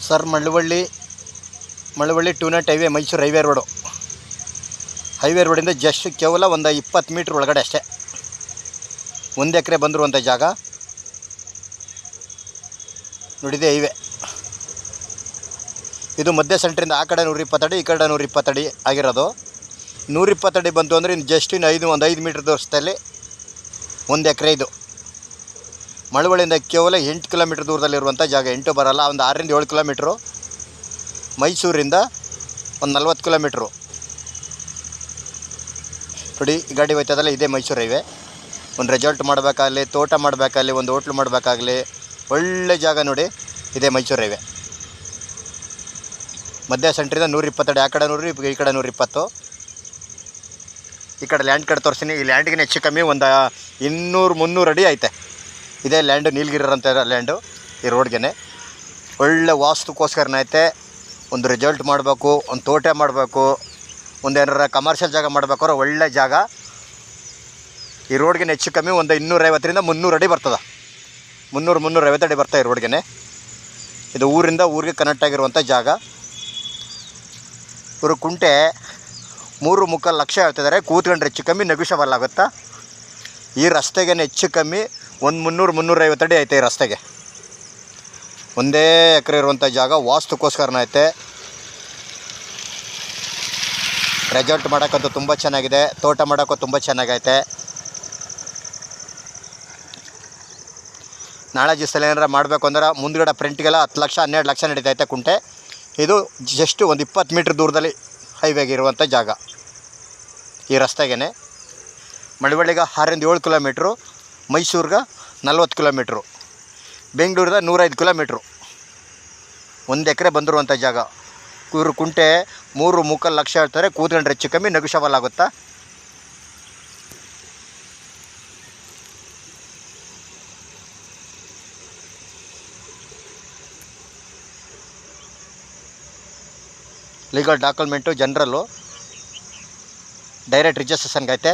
Sir Malavalli to ನಾಟ್ highway Mysuru highway ರೋಡಿಂದ just ಕೇವಲ ಒಂದು 20 ಮೀಟ್ರ್ ಒಳಗಡೆ ಅಷ್ಟೇ. 1 ಎಕರೆ ಬಂದಿರುವಂಥ ಜಾಗ ನೋಡಿದೆ ಹೈವೇ. ಇದು ಮಧ್ಯ ಸೆಂಟ್ರಿಂದ ಆ ಕಡೆ 120 ಅಡಿ, ಈ ಕಡೆ 120 ಅಡಿ ಆಗಿರೋದು. 120 ಅಡಿ ಬಂತು ಅಂದರೆ ಇನ್ನು ಜಸ್ಟ್ ಇನ್ನು ಒಂದು 5 ಮೀಟ್ರ್ ದೂರದಲ್ಲಿ 1 ಎಕರೆ. ಇದು ಮಳವಳ್ಳಿಯಿಂದ ಕೇವಲ 8 ಕಿಲೋಮೀಟ್ರ್ ದೂರದಲ್ಲಿರುವಂಥ ಜಾಗ. 8 ಬರೋಲ್ಲ, ಒಂದು 6ರಿಂದ 7 ಕಿಲೋಮೀಟ್ರು. ಮೈಸೂರಿಂದ ಒಂದು 40 ಕಿಲೋಮೀಟ್ರು. ನೋಡಿ ಈ ಗಾಡಿ ಹೋಯ್ತದಲ್ಲ, ಇದೇ ಮೈಸೂರು ಹೈವೇ. ಒಂದು ರೆಸಾರ್ಟ್ ಮಾಡಬೇಕಾಗಲಿ, ತೋಟ ಮಾಡಬೇಕಾಗಲಿ, ಒಂದು ಹೋಟ್ಲು ಮಾಡಬೇಕಾಗಲಿ, ಒಳ್ಳೆ ಜಾಗ ನೋಡಿ. ಇದೇ ಮೈಸೂರು ಹೈವೇ. ಮಧ್ಯ ಸೆಂಟ್ರಿಂದ 120 ಅಡಿ, ಆ ಕಡೆ 100, ಈ ಕಡೆ 120. ಈ ಕಡೆ ಲ್ಯಾಂಡ್ ಕಡೆ ತೋರಿಸ್ತೀನಿ. ಈ ಲ್ಯಾಂಡ್ಗಿನ ಹೆಚ್ಚು ಕಮ್ಮಿ ಒಂದು 200-300 ಅಡಿ ಐತೆ. ಇದೇ ಲ್ಯಾಂಡು, ನೀಲಗಿರಿರಂಥ ಲ್ಯಾಂಡು. ಈ ರೋಡ್ಗೆ ಒಳ್ಳೆ ವಾಸ್ತುಕೋಸ್ಕರನೇ ಐತೆ. ಒಂದು ರೆಸಾರ್ಟ್ ಮಾಡಬೇಕು, ಒಂದು ತೋಟ ಮಾಡಬೇಕು, ಒಂದು ಏನಾರ ಕಮರ್ಷಿಯಲ್ ಜಾಗ ಮಾಡಬೇಕಾದ್ರೆ ಒಳ್ಳೆ ಜಾಗ. ಈ ರೋಡ್ಗೆ ಹೆಚ್ಚು ಕಮ್ಮಿ ಒಂದು 250ರಿಂದ 300 ಅಡಿ ಬರ್ತದೆ. 300-350 ಅಡಿ ಬರ್ತಾವೆ ಈ ರೋಡ್ಗೆ. ಇದು ಊರಿಂದ ಊರಿಗೆ ಕನೆಕ್ಟ್ ಆಗಿರುವಂಥ ಜಾಗ. ಇವರು ಕುಂಟೆ 3.25 ಲಕ್ಷ ಹೇಳ್ತಿದ್ದಾರೆ. ಕೂತ್ಕೊಂಡ್ರೆ ಹೆಚ್ಚು ಕಮ್ಮಿ ನೆಗೋಷಿಯಬಲ್ ಆಗುತ್ತಾ. ಈ ರಸ್ತೆಗೆ ಹೆಚ್ಚು ಕಮ್ಮಿ ಒಂದು 300-350 ಅಡಿ ಐತೆ ಈ ರಸ್ತೆಗೆ. ಒಂದೇ ಎಕರೆ ಇರುವಂಥ ಜಾಗ, ವಾಸ್ತುಕೋಸ್ಕರನೇ ಐತೆ. ರೆಸಾರ್ಟ್ ಮಾಡೋಕ್ಕಂತೂ ತುಂಬ ಚೆನ್ನಾಗಿದೆ, ತೋಟ ಮಾಡೋಕ್ಕೂ ತುಂಬ ಚೆನ್ನಾಗೈತೆ. ನಾಳೆ ದಿವಸದಲ್ಲಿ ಏನಾರ ಮಾಡಬೇಕು ಅಂದ್ರೆ ಮುಂದ್ಗಡೆ ಫ್ರಂಟ್ಗೆಲ್ಲ 10 ಲಕ್ಷ 12 ಲಕ್ಷ ನಡೀತೈತೆ ಕುಂಟೆ. ಇದು ಜಸ್ಟ್ ಒಂದು 20 ಮೀಟ್ರ್ ದೂರದಲ್ಲಿ ಹೈವೇಗೆ ಇರುವಂಥ ಜಾಗ. ಈ ರಸ್ತೆಗೆ ಮಳವಳ್ಳಿಗೆ 6ರಿಂದ 7 ಕಿಲೋಮೀಟ್ರು, ಮೈಸೂರಿಗೆ 40 ಕಿಲೋಮೀಟ್ರು, ಬೆಂಗಳೂರಿಂದ 105 ಕಿಲೋಮೀಟ್ರು. 1 ಎಕರೆ ಬಂದಿರುವಂಥ ಜಾಗ. ಇವರು ಕುಂಟೆ 3.25 ಲಕ್ಷ ಹೇಳ್ತಾರೆ. ಕೂತ್ಕೊಂಡ್ರೆ ಹೆಚ್ಚು ಕಮ್ಮಿ ನೆಗೋಷಿಯಬಲ್ ಆಗುತ್ತಾ. ಲೀಗಲ್ ಡಾಕ್ಯುಮೆಂಟು ಜನರಲ್ಲು ಡೈರೆಕ್ಟ್ ರಿಜಿಸ್ಟ್ರೇಷನ್ಗೆ ಐತೆ.